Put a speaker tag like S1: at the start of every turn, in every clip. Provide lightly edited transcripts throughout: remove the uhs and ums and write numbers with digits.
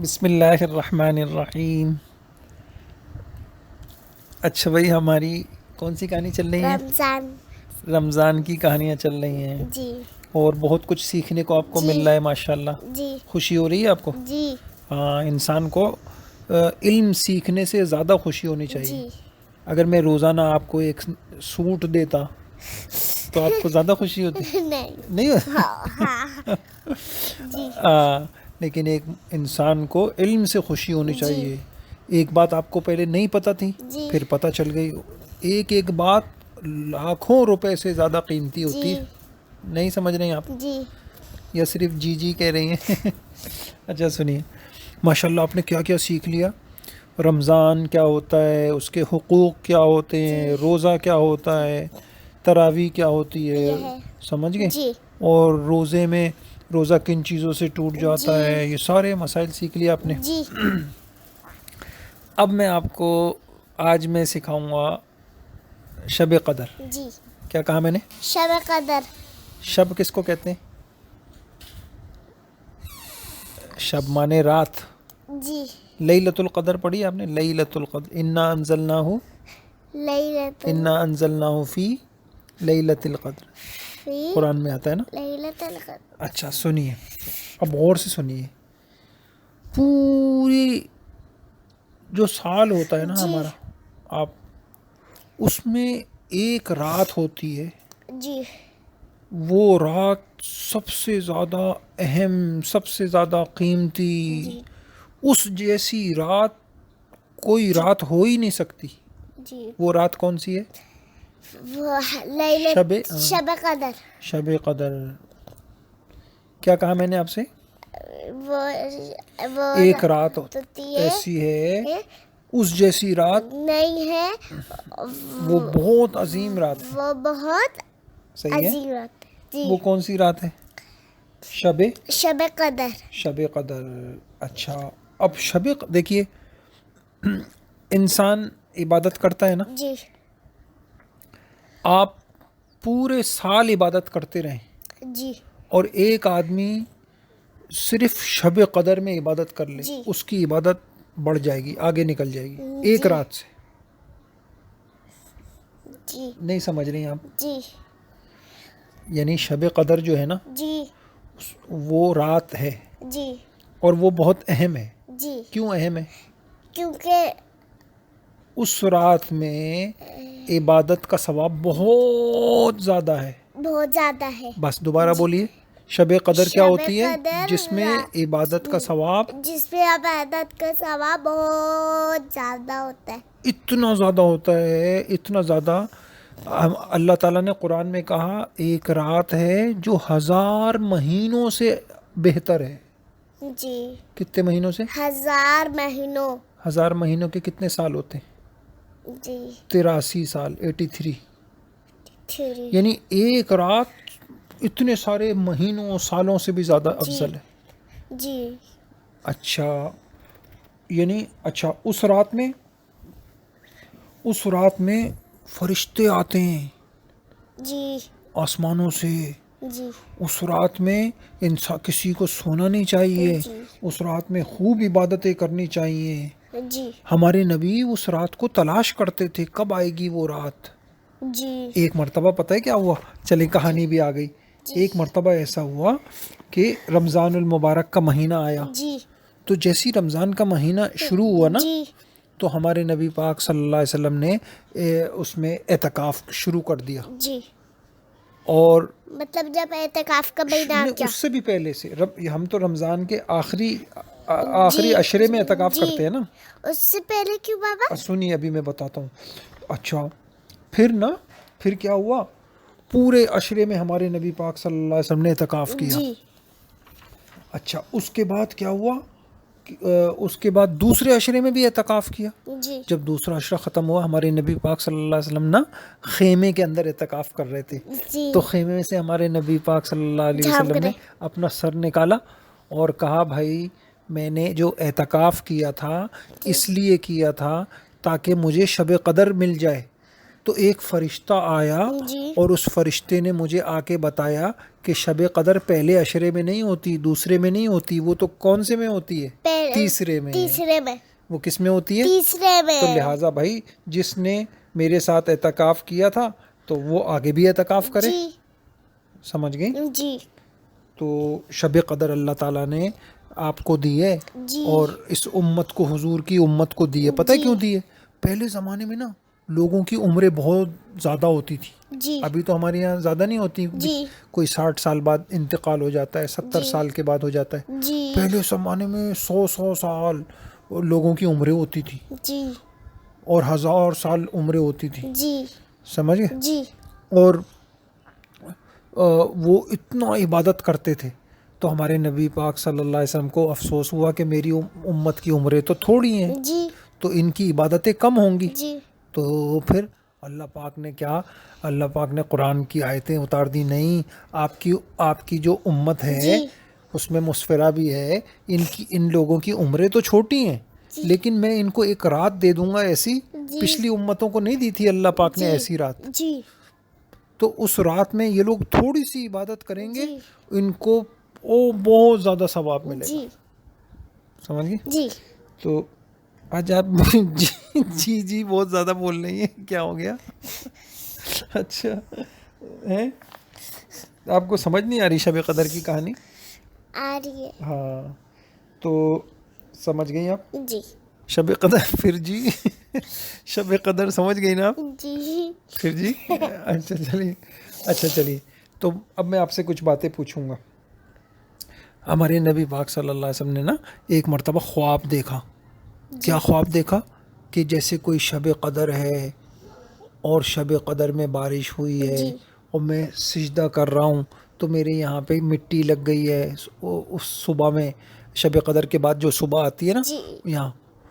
S1: بسم اللہ الرحمن الرحیم. اچھا بھائی، ہماری کون سی کہانی چل رہی ہے؟
S2: رمضان.
S1: رمضان کی کہانیاں چل رہی ہیں
S2: جی
S1: اور بہت کچھ سیکھنے کو آپ کو
S2: جی
S1: مل رہا ہے ماشاءاللہ.
S2: جی
S1: خوشی ہو رہی ہے آپ کو؟
S2: جی
S1: ہاں، انسان کو علم سیکھنے سے زیادہ خوشی ہونی چاہیے.
S2: جی
S1: اگر میں روزانہ آپ کو ایک سوٹ دیتا تو آپ کو زیادہ خوشی ہوتی؟
S2: نہیں.
S1: نہیں
S2: ہاں ہاں. جی
S1: لیکن ایک انسان کو علم سے خوشی ہونی
S2: جی
S1: چاہیے. ایک بات آپ کو پہلے نہیں پتہ تھی،
S2: جی
S1: پھر پتہ چل گئی. ایک ایک بات لاکھوں روپے سے زیادہ قیمتی ہوتی
S2: جی
S1: ہے. نہیں سمجھ رہے ہیں آپ
S2: جی
S1: یا صرف جی جی کہہ رہی ہیں؟ اچھا سنیے، ماشاءاللہ آپ نے کیا کیا سیکھ لیا. رمضان کیا ہوتا ہے، اس کے حقوق کیا ہوتے ہیں،
S2: جی
S1: روزہ کیا ہوتا ہے، تراویح کیا ہوتی ہے،
S2: یہ ہے.
S1: سمجھ گئے؟
S2: جی
S1: اور روزے میں روزہ کن چیزوں سے ٹوٹ جاتا
S2: جی
S1: ہے، یہ سارے مسائل سیکھ لیا آپ نے.
S2: جی
S1: اب میں آپ کو آج میں سکھاؤں گا شب قدر.
S2: جی.
S1: کیا کہا میں نے؟
S2: شب قدر.
S1: شب کس کو کہتے ہیں؟ شب مانے رات.
S2: جی.
S1: لیلۃ القدر پڑھی آپ نے؟ لیلۃ القدر، انا انزلناہ
S2: لیلۃ
S1: انا انزلناہ فی لیلۃ القدر،
S2: فی
S1: قرآن میں آتا ہے نا.
S2: لیلۃ القدر.
S1: اچھا سنیے، اب غور سے سنیے. پوری جو سال ہوتا ہے نا
S2: جی
S1: ہمارا، آپ اس میں ایک رات ہوتی ہے،
S2: جی
S1: وہ رات سب سے زیادہ اہم، سب سے زیادہ قیمتی.
S2: جی
S1: اس جیسی رات کوئی رات ہو ہی نہیں سکتی.
S2: جی.
S1: وہ رات کون سی ہے؟
S2: وہ شب قدر.
S1: شب قدر. کیا کہا میں نے آپ سے؟
S2: وہ
S1: ایک رات
S2: ہوتی ہے
S1: ایسی ہے، اس جیسی رات
S2: نہیں ہے.
S1: وہ بہت عظیم رات ہے.
S2: وہ بہت
S1: صحیح ہے.
S2: عظیم رات. جی.
S1: وہ کون سی رات ہے؟
S2: شب قدر.
S1: شب قدر. اچھا، اب دیکھیے، انسان عبادت کرتا ہے نا.
S2: جی
S1: آپ پورے سال عبادت کرتے رہیں
S2: جی
S1: اور ایک آدمی صرف شب قدر میں عبادت کر لے،
S2: جی
S1: اس کی عبادت بڑھ جائے گی، آگے نکل جائے گی ایک
S2: جی
S1: رات سے.
S2: جی
S1: نہیں سمجھ رہی ہیں آپ؟
S2: جی
S1: یعنی شب قدر جو ہے نا،
S2: جی
S1: وہ رات ہے
S2: جی
S1: اور وہ بہت اہم ہے.
S2: جی.
S1: کیوں اہم ہے؟
S2: کیونکہ
S1: اس رات میں عبادت کا ثواب بہت زیادہ ہے.
S2: بہت زیادہ ہے.
S1: بس دوبارہ
S2: جی.
S1: بولیے، شب قدر کیا
S2: شب
S1: ہوتی ہے؟
S2: قدر
S1: جس میں عبادت کا ثواب
S2: جس پہ عبادت کا ثواب بہت زیادہ ہوتا ہے.
S1: اتنا زیادہ ہوتا ہے، اتنا زیادہ. اللہ تعالیٰ نے قرآن میں کہا ایک رات ہے جو 1000 مہینوں سے بہتر ہے.
S2: جی.
S1: کتنے مہینوں سے؟
S2: 1000 مہینوں.
S1: 1000 مہینوں کے کتنے سال ہوتے ہیں؟
S2: جی.
S1: 83 سال، 83.
S2: 3.
S1: یعنی ایک رات اتنے سارے مہینوں سالوں سے بھی زیادہ
S2: جی
S1: افضل ہے.
S2: جی
S1: اچھا، یعنی اچھا اس رات میں فرشتے آتے ہیں
S2: جی
S1: آسمانوں سے.
S2: جی
S1: اس رات میں کسی کو سونا نہیں چاہیے.
S2: جی
S1: اس رات میں خوب عبادتیں کرنی چاہیے.
S2: جی
S1: ہمارے نبی اس رات کو تلاش کرتے تھے، کب آئے گی وہ رات.
S2: جی
S1: ایک مرتبہ پتہ ہے کیا ہوا؟ چلے کہانی بھی آ گئی.
S2: جی
S1: ایک مرتبہ ایسا ہوا کہ رمضان المبارک کا مہینہ آیا.
S2: جی
S1: تو جیسی رمضان کا مہینہ شروع ہوا نا،
S2: جی
S1: تو ہمارے نبی پاک صلی اللہ علیہ وسلم نے اس میں اعتکاف شروع کر دیا.
S2: جی.
S1: اور
S2: مطلب جب اعتکاف کا مہینہ کیا؟
S1: اس سے بھی پہلے سے ہم تو رمضان کے آخری
S2: جی
S1: عشرے میں اعتکاف
S2: جی.
S1: کرتے ہیں نا.
S2: اس سے پہلے کیوں بابا؟
S1: سنیے، ابھی میں بتاتا ہوں. اچھا، پھر کیا ہوا؟ پورے عشرے میں ہمارے نبی پاک صلی اللہ علیہ وسلم نے اعتکاف کیا.
S2: جی
S1: اچھا، اس کے بعد کیا ہوا؟ اس کے بعد دوسرے عشرے میں بھی اعتکاف کیا.
S2: جی
S1: جب دوسرا عشرہ ختم ہوا، ہمارے نبی پاک صلی اللہ علیہ وسلم نا خیمے کے اندر اعتکاف کر رہے تھے.
S2: جی.
S1: تو خیمے سے ہمارے نبی پاک صلی اللہ علیہ
S2: جھانک
S1: وسلم نے
S2: رہے.
S1: اپنا سر نکالا اور کہا بھائی میں نے جو اعتکاف کیا تھا اس لیے کیا تھا تاکہ مجھے شب قدر مل جائے. تو ایک فرشتہ آیا
S2: جی
S1: اور اس فرشتے نے مجھے آ کے بتایا کہ شب قدر پہلے عشرے میں نہیں ہوتی، دوسرے میں نہیں ہوتی، وہ تو کون سے میں ہوتی ہے؟ تیسرے میں۔
S2: تیسرے میں،
S1: وہ کس میں ہوتی ہے؟
S2: تیسرے میں۔
S1: تو لہٰذا بھائی جس نے میرے ساتھ اعتکاف کیا تھا تو وہ آگے بھی اعتکاف کرے۔
S2: جی
S1: سمجھ گئی؟
S2: جی
S1: تو شب قدر اللہ تعالیٰ نے آپ کو دی ہے
S2: جی
S1: اور اس امت کو، حضور کی امت کو دی ہے۔ پتہ ہے
S2: جی
S1: کیوں دی ہے؟ پہلے زمانے میں نا لوگوں کی عمریں بہت زیادہ ہوتی تھی،
S2: جی
S1: ابھی تو ہمارے یہاں زیادہ نہیں ہوتی،
S2: جی
S1: کوئی 60 سال بعد انتقال ہو جاتا ہے، 70
S2: جی
S1: سال کے بعد ہو جاتا ہے۔
S2: جی
S1: پہلے زمانے میں 100 سال لوگوں کی عمریں ہوتی تھی
S2: جی
S1: اور 1000 سال عمریں ہوتی تھی۔
S2: جی
S1: سمجھ گئے؟
S2: جی
S1: اور وہ اتنا عبادت کرتے تھے، تو ہمارے نبی پاک صلی اللہ علیہ وسلم کو افسوس ہوا کہ میری امت کی عمریں تو تھوڑی ہیں،
S2: جی
S1: تو ان کی عبادتیں کم ہوں گی۔
S2: جی
S1: تو پھر اللہ پاک نے کیا، اللہ پاک نے قرآن کی آیتیں اتار دی، نہیں آپ کی جو امت ہے
S2: جی
S1: اس میں مسفرہ بھی ہے، ان لوگوں کی عمریں تو چھوٹی ہیں لیکن میں ان کو ایک رات دے دوں گا ایسی،
S2: جی
S1: پچھلی امتوں کو نہیں دی تھی اللہ پاک نے
S2: جی
S1: ایسی رات،
S2: جی
S1: تو اس رات میں یہ لوگ تھوڑی سی عبادت کریں گے،
S2: جی
S1: ان کو بہت زیادہ ثواب ملے گا۔
S2: جی
S1: سمجھ گئے؟
S2: جی
S1: تو آج آپ جی جی بہت زیادہ بول رہی ہیں، کیا ہو گیا؟ اچھا ہیں؟ آپ کو سمجھ نہیں آ رہی شب قدر کی کہانی؟
S2: آ رہی ہے۔
S1: ہاں تو سمجھ گئی آپ
S2: جی
S1: شب قدر؟ پھر جی شب قدر سمجھ گئی نا آپ؟
S2: جی
S1: پھر جی اچھا چلیے تو اب میں آپ سے کچھ باتیں پوچھوں گا۔ ہمارے نبی پاک صلی اللہ علیہ وسلم نے نا ایک مرتبہ خواب دیکھا۔ کیا خواب دیکھا؟ کہ جیسے کوئی شب قدر ہے اور شب قدر میں بارش ہوئی ہے
S2: جی
S1: اور میں سجدہ کر رہا ہوں تو میرے یہاں پہ مٹی لگ گئی ہے اس صبح میں، شب قدر کے بعد جو صبح آتی ہے نا
S2: جی
S1: یہاں،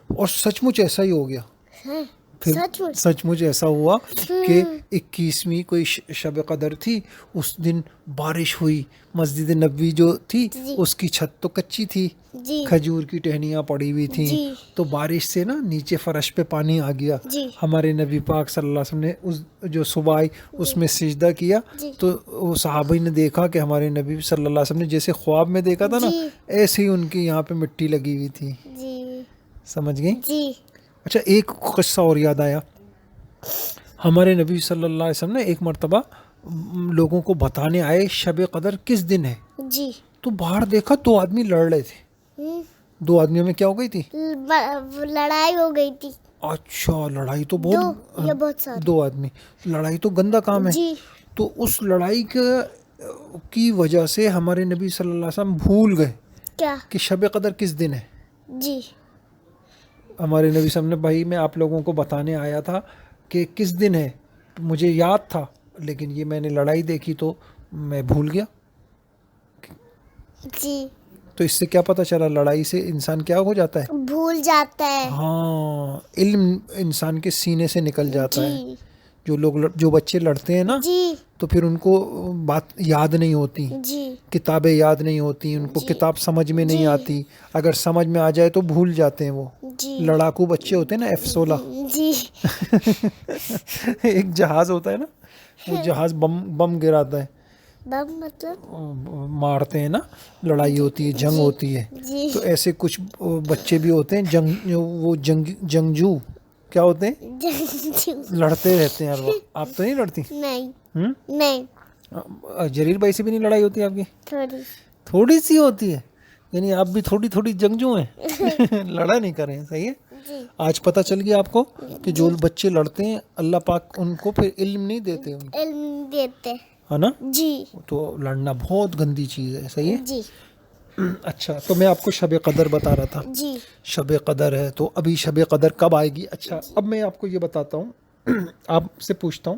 S1: اور سچ مچ ایسا ہی ہو گیا۔
S2: ہاں،
S1: پھر
S2: سچ مچ؟
S1: سچ مچ ایسا ہوا کہ 21ویں کوئی شب قدر تھی، اس دن بارش ہوئی، مسجد نبوی جو تھی
S2: جی
S1: اس کی چھت تو کچی تھی،
S2: جی
S1: کھجور کی ٹہنیاں پڑی ہوئی تھیں،
S2: جی
S1: تو بارش سے نا نیچے فرش پہ پانی آ گیا۔
S2: جی
S1: ہمارے نبی پاک صلی اللہ علیہ وسلم نے اس جو صبح آئی اس میں سجدہ کیا،
S2: جی
S1: تو وہ صحابہ نے دیکھا کہ ہمارے نبی صلی اللہ علیہ وسلم نے جیسے خواب میں دیکھا تھا نا
S2: جی
S1: ایسے ہی ان کی یہاں پہ مٹی لگی ہوئی تھی۔
S2: جی
S1: سمجھ گئی؟
S2: جی
S1: اچھا ایک قصہ اور یاد آیا، ہمارے نبی صلی اللہ علیہ وسلم نے ایک مرتبہ لوگوں کو بتانے آئے شب قدر کس دن ہے،
S2: جی
S1: تو باہر دیکھا 2 آدمی لڑ رہے تھے۔ 2 آدمیوں میں کیا ہو گئی تھی؟
S2: لڑائی ہو گئی تھی۔
S1: اچھا لڑائی تو
S2: دو
S1: بہت،
S2: یا بہت ساری؟
S1: 2 آدمی، لڑائی تو گندا کام ہے۔
S2: جی
S1: تو اس لڑائی کی وجہ سے ہمارے نبی صلی اللہ علیہ وسلم بھول گئے
S2: کیا؟
S1: کہ شب قدر کس دن ہے۔
S2: جی
S1: ہمارے نبی صلی اللہ علیہ وسلم نے بھائی میں آپ لوگوں کو بتانے آیا تھا کہ کس دن ہے، مجھے یاد تھا لیکن یہ میں نے لڑائی دیکھی تو میں بھول گیا۔
S2: جی
S1: تو اس سے کیا پتہ چلا لڑائی سے انسان کیا ہو جاتا ہے؟
S2: بھول جاتا ہے۔
S1: ہاں علم انسان کے سینے سے نکل جاتا ہے۔
S2: جی
S1: جو بچے لڑتے ہیں نا
S2: جی
S1: تو پھر ان کو بات یاد نہیں ہوتی،
S2: جی
S1: کتابیں یاد نہیں ہوتی، ان کو
S2: جی
S1: کتاب سمجھ میں نہیں
S2: جی
S1: آتی، اگر سمجھ میں آ جائے تو بھول جاتے ہیں وہ۔
S2: جی
S1: لڑاکو بچے ہوتے ہیں نا F-16
S2: جی
S1: ایک جہاز ہوتا ہے نا، وہ جہاز بم گراتا ہے،
S2: بم مطلب؟
S1: مارتے ہیں نا، لڑائی ہوتی ہے، جنگ
S2: جی
S1: ہوتی ہے،
S2: جی
S1: تو ایسے کچھ بچے بھی ہوتے ہیں وہ جنگجو کیا ہوتے ہیں،
S2: جی
S1: لڑتے رہتے ہیں ہر وقت۔ آپ تو نہیں لڑتی؟
S2: نہیں
S1: ہوں
S2: نہیں،
S1: جلیل بھائی سے بھی نہیں لڑائی ہوتی آپ کی؟
S2: تھوڑی
S1: تھوڑی سی ہوتی ہے، یعنی آپ بھی تھوڑی جنگجو ہیں، لڑا نہیں کریں، صحیح ہے۔
S2: جی
S1: آج پتہ چل گیا آپ کو کہ جو بچے لڑتے ہیں اللہ پاک ان کو پھر علم نہیں دیتے ان کو،
S2: علم دیتے،
S1: ہے نا؟
S2: جی
S1: تو لڑنا بہت گندی چیز ہے، صحیح ہے۔
S2: جی
S1: اچھا تو میں آپ کو شب قدر بتا رہا تھا،
S2: جی
S1: شب قدر ہے تو ابھی شب قدر کب آئے گی؟ اچھا اب میں آپ کو یہ بتاتا ہوں، آپ سے پوچھتا ہوں،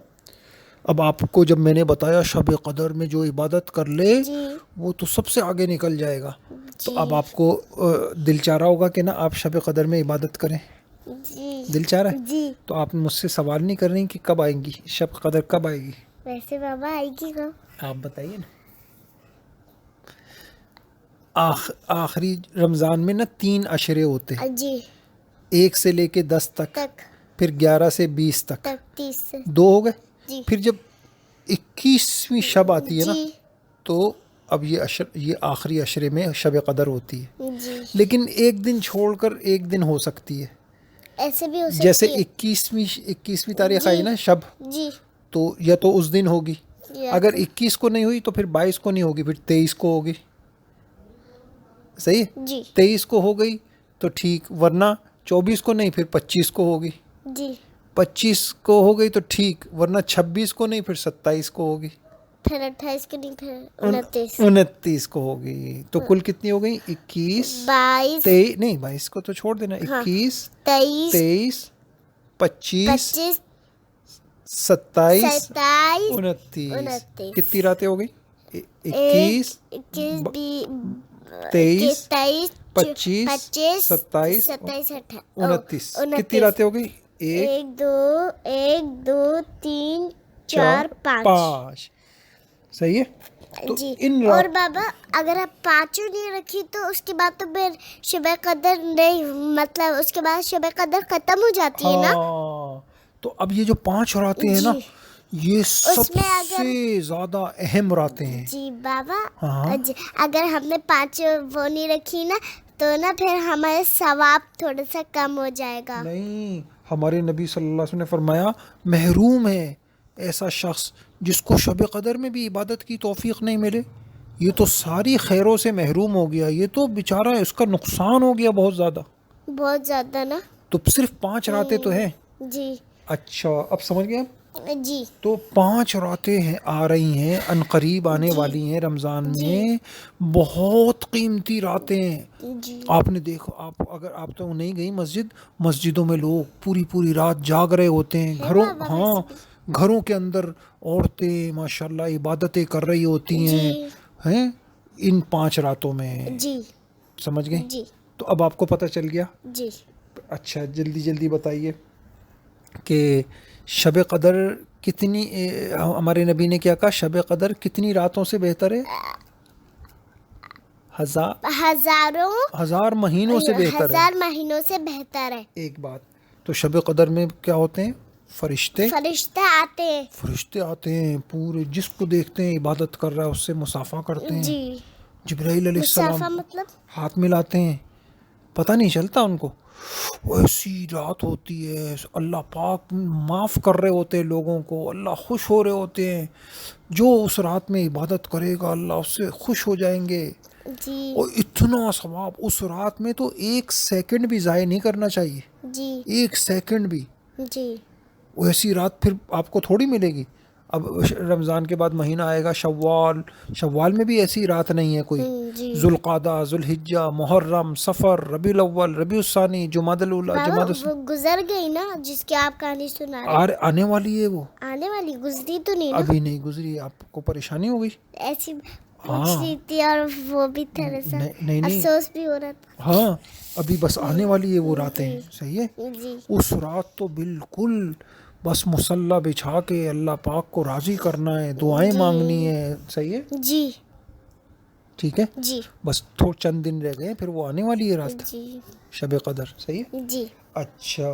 S1: اب آپ کو جب میں نے بتایا شب قدر میں جو عبادت کر لے
S2: جی
S1: وہ تو سب سے آگے نکل جائے گا، تو
S2: جی
S1: اب آپ کو دل چاہ رہا ہوگا کہ نا آپ شب قدر میں عبادت کریں،
S2: جی
S1: دل چاہ رہا ہے؟
S2: جی
S1: تو آپ مجھ سے سوال نہیں کر رہی کہ کب آئیں گی شب قدر، کب آئے گی؟
S2: ویسے بابا آئے گی کب؟
S1: آپ بتائیے نا۔ آخری رمضان میں نا 3 عشرے ہوتے ہیں،
S2: جی
S1: 1 سے لے کے 10 تک، پھر 11 سے 20 تک،
S2: 30 سے
S1: 2 ہو گئے،
S2: جی
S1: پھر جب 21ویں شب آتی ہے نا
S2: جی
S1: تو اب یہ آخری عشرے میں شب قدر ہوتی ہے،
S2: جی
S1: لیکن ایک دن چھوڑ کر ایک دن ہو سکتی ہے.
S2: ایسے بھی ہو
S1: جیسے
S2: سکتی ہے.
S1: 21ویں تاریخ آئی نا شب،
S2: جی
S1: تو یا تو اس دن ہوگی.
S2: یا
S1: اگر 21 کو نہیں ہوئی تو پھر 22 کو نہیں ہوگی، پھر 23 کو ہوگی. صحیح ہے؟
S2: جی
S1: 23 کو ہو گئی تو ٹھیک، ورنہ 24 کو نہیں، پھر 25 کو ہوگی.
S2: جی
S1: 25 کو ہو گئی تو ٹھیک، ورنہ 26 کو نہیں، پھر 27 کو ہوگی.
S2: پھر 28 کے نہیں، پھر 29
S1: 29 کو ہوگی. تو کل کتنی ہو گئی؟ 21
S2: 22
S1: نہیں 22 کو تو چھوڑ دینا.
S2: ہاں
S1: 21
S2: 23
S1: 23 25
S2: 25
S1: 27
S2: 27
S1: 29.
S2: 29
S1: کتنی راتیں ہو گئی؟ 21
S2: 21
S1: 23
S2: 23
S1: 25 27 29. کتنی راتیں ہو گئی؟ 1
S2: 1 2 3 4 5.
S1: 5. صحیح ہے. تو
S2: جی
S1: ان
S2: اور بابا اگر آپ پانچوں نہیں رکھی تو اس کے بعد تو پھر شب قدر نہیں، مطلب اس کے بعد شب قدر ختم ہو جاتی ہے نا.
S1: ہاں، تو اب یہ جو 5 راتیں ہیں نا،
S2: جی
S1: یہ سب
S2: میں اگر
S1: سے زیادہ اہم راتیں ہیں.
S2: جی بابا
S1: ہاں
S2: اگر ہم نے 5 وہ نہیں رکھی نا تو نا پھر ہمارے ثواب تھوڑا سا کم ہو جائے گا.
S1: نہیں، ہمارے نبی صلی اللہ علیہ وسلم نے فرمایا محروم ہے ایسا شخص جس کو شب قدر میں بھی عبادت کی توفیق نہیں ملے. یہ تو ساری خیروں سے محروم ہو گیا، یہ تو بیچارہ اس کا نقصان ہو گیا بہت زیادہ.
S2: بہت زیادہ نا.
S1: تو صرف 5 راتیں تو ہیں.
S2: جی
S1: اچھا اب سمجھ گئے.
S2: جی
S1: تو 5 راتیں ہیں آ رہی ہیں، ان قریب آنے
S2: جی
S1: والی ہیں رمضان
S2: جی
S1: میں. بہت قیمتی راتیں ہیں.
S2: جی
S1: آپ نے دیکھا، اگر آپ تو نہیں گئی مسجدوں میں لوگ پوری رات جاگ رہے ہوتے ہیں.
S2: ہے بابا
S1: ہاں،
S2: ویسے
S1: گھروں کے اندر عورتیں ماشاءاللہ عبادتیں کر رہی ہوتی ہیں ہیں ان 5 راتوں میں.
S2: جی
S1: سمجھ گئے.
S2: جی
S1: تو اب آپ کو پتہ چل گیا.
S2: جی
S1: اچھا جلدی بتائیے کہ شب قدر کتنی، ہمارے نبی نے کیا کہا، شب قدر کتنی راتوں سے بہتر ہے؟ ہزار مہینوں سے بہتر ہے.
S2: 1000 مہینوں سے بہتر ہے.
S1: ایک بات تو شب قدر میں کیا ہوتے ہیں؟ فرشتے آتے ہیں پورے، جس کو دیکھتے ہیں عبادت کر رہا ہے اس سے مصافحہ کرتے ہیں.
S2: جی
S1: جبرائیل علیہ السلام
S2: مسافہ مطلب
S1: ہاتھ ملاتے ہیں، پتہ نہیں چلتا ان کو. ایسی رات ہوتی ہے، اللہ پاک معاف کر رہے ہوتے ہیں لوگوں کو، اللہ خوش ہو رہے ہوتے ہیں. جو اس رات میں عبادت کرے گا اللہ اس سے خوش ہو جائیں گے.
S2: جی
S1: اور اتنا ثواب اس رات میں، تو 1 سیکنڈ بھی ضائع نہیں کرنا چاہیے.
S2: جی
S1: 1 سیکنڈ بھی.
S2: جی
S1: ایسی رات پھر آپ کو تھوڑی ملے گی. اب رمضان کے بعد مہینہ آئے گا شوال میں بھی ایسی رات نہیں ہے کوئی.
S2: جی
S1: ذوالقعدہ، ذوالحجہ، محرم، صفر، ربیع الاول، ربیع الثانی، جمادی الاولیٰ،
S2: بابا وہ گزر گئی نا جس کی آپ کہانی سنا رہے.
S1: آنے والی ہے وہ.
S2: آنے والی گزری تو نہیں نا.
S1: ابھی نہیں گزری. آپ کو پریشانی ہو گئی.
S2: ایسی پوچھ رہی تھی اور وہ بھی تھوڑا سا
S1: نہیں
S2: افسوس بھی ہو رہا تھا.
S1: ہاں ابھی بس آنے والی ہے وہ راتیں. صحیح ہے.
S2: جی
S1: اس رات تو بالکل بس مصلی بچھا کے اللہ پاک کو راضی کرنا ہے، دعائیں مانگنی ہے. صحیح ہے.
S2: جی
S1: ٹھیک ہے.
S2: جی
S1: بس چند دن رہ گئے، پھر وہ آنے والی ہے رات
S2: جی
S1: شب قدر. صحیح ہے.
S2: جی
S1: اچھا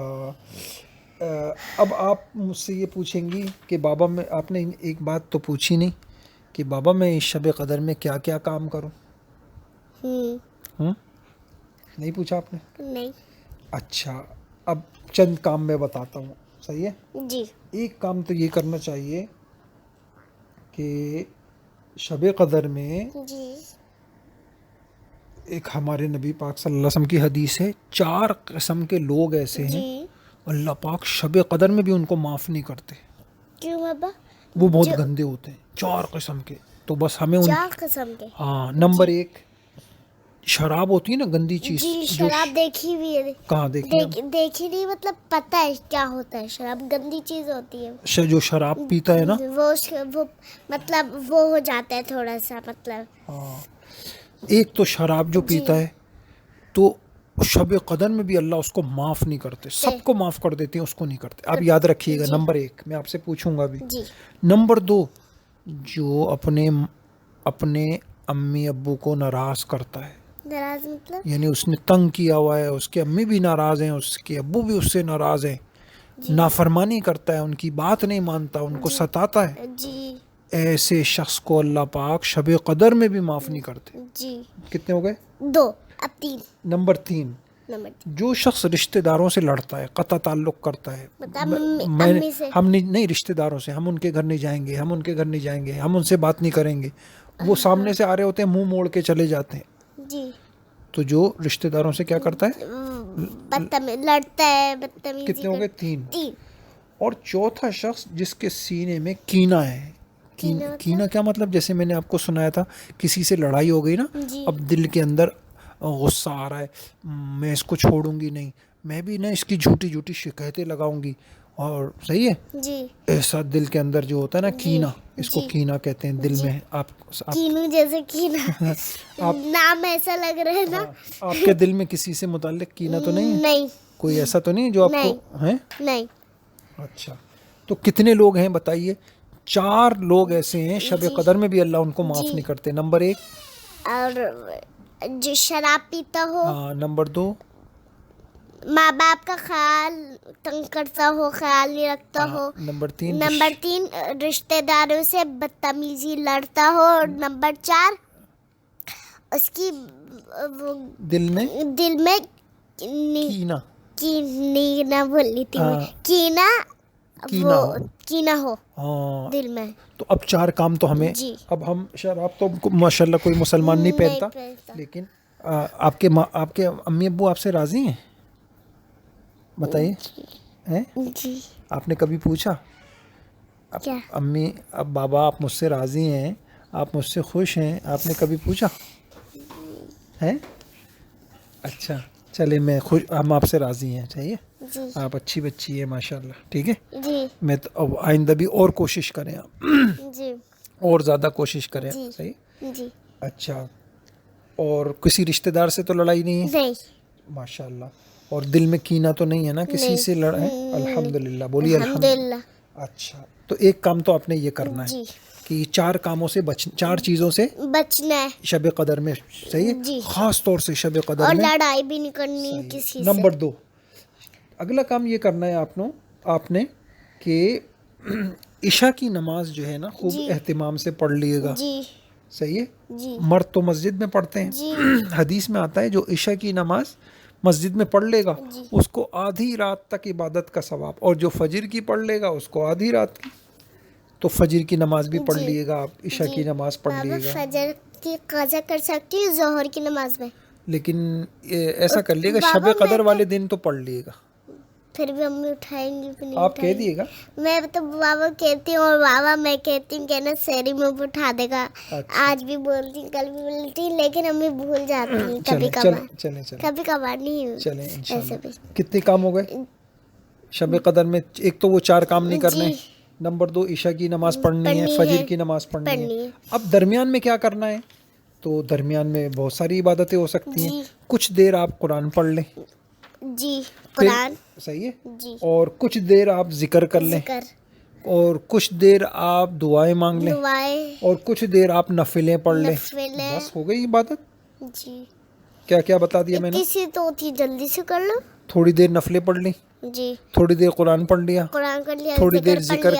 S1: اب آپ مجھ سے یہ پوچھیں گی کہ بابا میں، آپ نے ایک بات تو پوچھی نہیں کہ بابا میں اس شب قدر میں کیا کیا کام کروں. نہیں پوچھا آپ نے.
S2: نہیں.
S1: اچھا اب چند کام میں بتاتا ہوں. صحیح ہے.
S2: جی
S1: ایک کام تو یہ کرنا چاہیے کہ شب قدر میں
S2: جی
S1: ایک ہمارے نبی پاک صلی اللہ علیہ وسلم کی حدیث ہے، 4 قسم کے لوگ ایسے ہیں
S2: جی
S1: اللہ پاک شب قدر میں بھی ان کو معاف نہیں کرتے.
S2: کیوں بابا؟
S1: وہ بہت گندے ہوتے ہیں. 4 قسم کے. تو بس ہمیں
S2: 4 قسم کے.
S1: ہاں. نمبر 1 شراب ہوتی ہے نا، گندی چیز.
S2: جی شراب دیکھی ہوئی ہے.
S1: کہاں دیکھی؟
S2: دیکھی نہیں، مطلب پتہ ہے کیا ہوتا ہے. شراب گندی چیز ہوتی ہے.
S1: جو شراب پیتا ہے نا
S2: وہ مطلب وہ ہو جاتا ہے تھوڑا سا، مطلب.
S1: ہاں. ایک تو شراب جو پیتا ہے تو شب قدر میں بھی اللہ اس کو معاف نہیں کرتے. سب کو معاف کر دیتے ہیں، اس کو نہیں کرتے. آپ یاد رکھیے گا. نمبر 1 میں آپ سے پوچھوں گا ابھی. نمبر 2 جو اپنے امی ابو کو ناراض کرتا ہے.
S2: ناراض مطلب
S1: یعنی اس نے تنگ کیا ہوا ہے، اس کے امی بھی ناراض ہیں، اس کے ابو بھی اس سے ناراض ہیں. نافرمانی کرتا ہے، ان کی بات نہیں مانتا، ان کو ستاتا ہے.
S2: جی
S1: ایسے شخص کو اللہ پاک شب قدر میں بھی معاف نہیں کرتے.
S2: جی.
S1: کتنے ہو گئے؟
S2: 2. اب 3.
S1: نمبر 3، جو شخص رشتہ داروں سے لڑتا ہے، قطع تعلق کرتا ہے. ہم نہیں رشتہ داروں سے، ہم ان کے گھر نہیں جائیں گے، ہم ان کے گھر نہیں جائیں گے، ہم ان سے بات نہیں کریں گے. وہ سامنے سے آ رہے ہوتے ہیں، منہ موڑ کے چلے جاتے ہیں.
S2: جی.
S1: تو جو رشتہ داروں سے کیا کرتا ہے؟
S2: لڑتا ہے، بدتمیزی.
S1: کتنے ہو گئے؟ 3.
S2: 3.
S1: اور چوتھا شخص جس کے سینے میں کینہ ہے. کینہ کیا مطلب؟ جیسے میں نے آپ کو سنایا تھا، کسی سے لڑائی ہو گئی نا، اب دل کے اندر غصہ آ رہا ہے، میں اس کو چھوڑوں گی نہیں، میں بھی نہ اس کی جھوٹی جھوٹی شکایتیں لگاؤں گی. اور صحیح ہے،
S2: جی.
S1: ایسا دل کے اندر جو ہوتا ہے نا کینہ، اس کو کینہ کہتے ہیں. دل میں آپ
S2: کینو جیسے کینہ نام ایسا لگ رہا ہے نا.
S1: آپ کے دل میں کسی سے متعلق کینہ تو نہیں ہے؟
S2: نہیں.
S1: کوئی ایسا تو نہیں جو آپ کو ہیں؟
S2: نہیں.
S1: اچھا، تو کتنے لوگ ہیں بتائیے؟ 4 لوگ ایسے ہیں شب قدر میں بھی اللہ ان کو معاف نہیں کرتے. نمبر 1،
S2: اور جو شراب پیتا ہو.
S1: نمبر 2،
S2: ماں باپ کا خیال تنگ کرتا ہو، خیال نہیں رکھتا ہو.
S1: نمبر 3،
S2: نمبر 3، رشتہ داروں سے بدتمیزی لڑتا ہو. اور نمبر 4، اس کی
S1: دل میں
S2: کینہ ہو دل میں.
S1: تو اب 4 کام تو ہمیں، اب ہم شراب تو ماشاءاللہ کوئی مسلمان نہیں پہنتا، لیکن آپ کے امی ابو آپ سے راضی ہیں؟ بتائیے.
S2: جی.
S1: آپ نے کبھی پوچھا امی اب بابا آپ مجھ سے راضی ہیں، آپ مجھ سے خوش ہیں؟ آپ نے کبھی پوچھا ہے؟ اچھا چلے، میں خوش، ہم آپ سے راضی ہیں. چاہیے آپ اچھی بچی ہے ماشاءاللہ. ٹھیک ہے، میں تو آئندہ بھی اور کوشش کریں آپ، اور زیادہ کوشش کریں. صحیح. اچھا، اور کسی رشتہ دار سے تو لڑائی نہیں ہے؟ ماشاءاللہ. اور دل میں کینہ تو نہیں ہے نا کسی سے لڑیں؟ الحمدللہ. بولیے الحمدللہ. اچھا، تو ایک کام تو آپ نے یہ کرنا ہے کہ 4 کاموں سے 4 چیزوں سے بچنا ہے شب قدر میں. صحیح ہے، خاص طور سے شب قدر میں.
S2: اور لڑائی بھی نہیں کرنی کسی سے.
S1: نمبر 2، اگلا کام یہ کرنا ہے آپ نے کہ عشاء کی نماز جو ہے نا خوب اہتمام سے پڑھ لیے گا. صحیح ہے. مرد تو مسجد میں پڑھتے ہیں، حدیث میں آتا ہے جو عشاء کی نماز مسجد میں پڑھ لے گا اس کو آدھی رات تک عبادت کا ثواب، اور جو فجر کی پڑھ لے گا اس کو آدھی رات کی. تو فجر کی نماز بھی پڑھ لیے گا آپ، عشاء کی نماز پڑھ لیے گا.
S2: فجر کی قضا کر سکتی ہوں ظہر کی نماز میں،
S1: لیکن ایسا کر لیے گا شب قدر والے دن تو پڑھ لیے گا.
S2: پھر بھی امی اٹھائیں گی.
S1: آپ کہہ دیے گا.
S2: میں تو بابا کہتی ہوں، اور بابا میں کہتی ہوں کہ نا سیری میں اٹھا دے گا. آج بھی بولتی ہوں، کل بھی بولتی ہوں، لیکن امی بھول جاتی ہیں کبھی کبھار. کبھی کبھار نہیں.
S1: چلیں انشاءاللہ. کتنے کام ہو گئے شب قدر میں؟ ایک تو وہ 4 کام نہیں کرنے. نمبر 2، عشاء کی نماز پڑھنی ہے، فجر کی نماز پڑھنی ہے. اب درمیان میں کیا کرنا ہے؟ تو درمیان میں بہت ساری عبادتیں ہو سکتی ہیں. کچھ دیر آپ قرآن پڑھ لیں. قرآن صحیح ہے. اور کچھ دیر آپ ذکر کر لیں، اور کچھ دیر آپ دعائیں مانگ لیں، اور کچھ دیر آپ نفلیں پڑھ لیں. بس ہو گئی عبادت. کیا کیا بتا دیا میں نے؟
S2: تو جلدی سے کر لو.
S1: تھوڑی دیر نفلیں پڑھ لی، تھوڑی دیر قرآن پڑھ لیا، تھوڑی دیر ذکر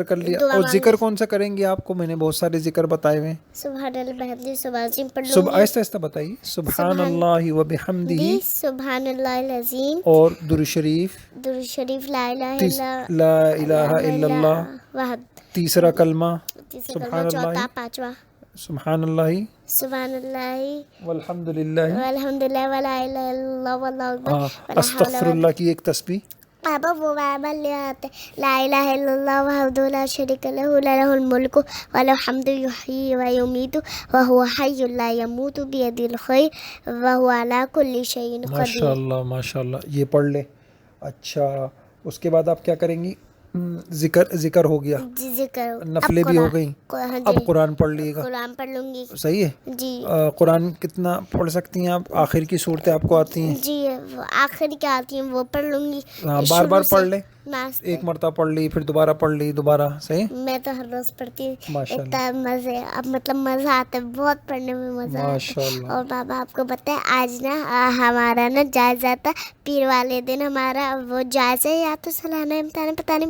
S1: کر لیا. اور ذکر کون سا کریں گے آپ کو؟ میں نے بہت سارے ذکر بتائے ہوئے ہیں.
S2: سبحان اللہ،
S1: آہستہ آہستہ بتائیے. سبحان اللہ و بحمدہ،
S2: سبحان اللہ العظیم.
S1: اور درود شریف،
S2: لا
S1: الہ الا اللہ. تیسرا کلمہ سبحان اللہ.
S2: 5واں
S1: سبحان اللہ
S2: والحمدللہ ولا الہ الا اللہ واللہ اکبر.
S1: استغفر اللہ کی ایک تسبیح.
S2: بابا وہ بابا لے آتے لا الہ الا اللہ وحدہ لا شریک لہ لہ الملک وله الحمد یحیی و یمیت وهو حی لا یموت بیدہ الخیر وهو علی کل شیء قدیر.
S1: ماشاءاللہ ماشاءاللہ، یہ پڑھ لیں. اچھا، اس کے بعد آپ کیا کریں گی؟ ذکر ہو گیا، نفلیں بھی ہو گئیں. اب قرآن پڑھ لیے گا.
S2: قرآن پڑھ لوں گی.
S1: صحیح ہے. قرآن کتنا پڑھ سکتی ہیں آپ؟ آخر کی صورتیں آپ کو آتی ہیں؟
S2: جی، آخر کی آتی ہیں وہ پڑھ لوں گی.
S1: بار بار پڑھ لیں. ایک مرتبہ پڑھ لی، پھر دوبارہ پڑھ لی، دوبارہ. صحیح.
S2: میں تو ہر روز پڑھتی ہوں. اتنا مزے، اب مطلب مزہ آتا ہے، بہت پڑھنے میں مزہ آتا ہے. اور بابا آپ کو پتہ ہے آج نا ہمارا نا جائزہ تھا، پیر والے دن ہمارا وہ جائزہ یا تو سالانہ امتحان، پتہ نہیں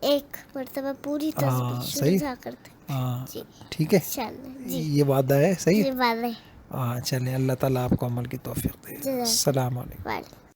S2: ایک مرتبہ پوری
S1: ہاں،
S2: تسبیح
S1: صحیح.
S2: شروع کرتے ہیں.
S1: ہاں
S2: جی
S1: ٹھیک ہے،
S2: انشاءاللہ. جی
S1: یہ وعدہ ہے. صحیح
S2: یہ
S1: ہے.
S2: بات ہے.
S1: ہاں چلیں، اللہ تعالیٰ آپ کو عمل کی توفیق دے.
S2: جزاک
S1: السلام علیکم.
S2: اللہ.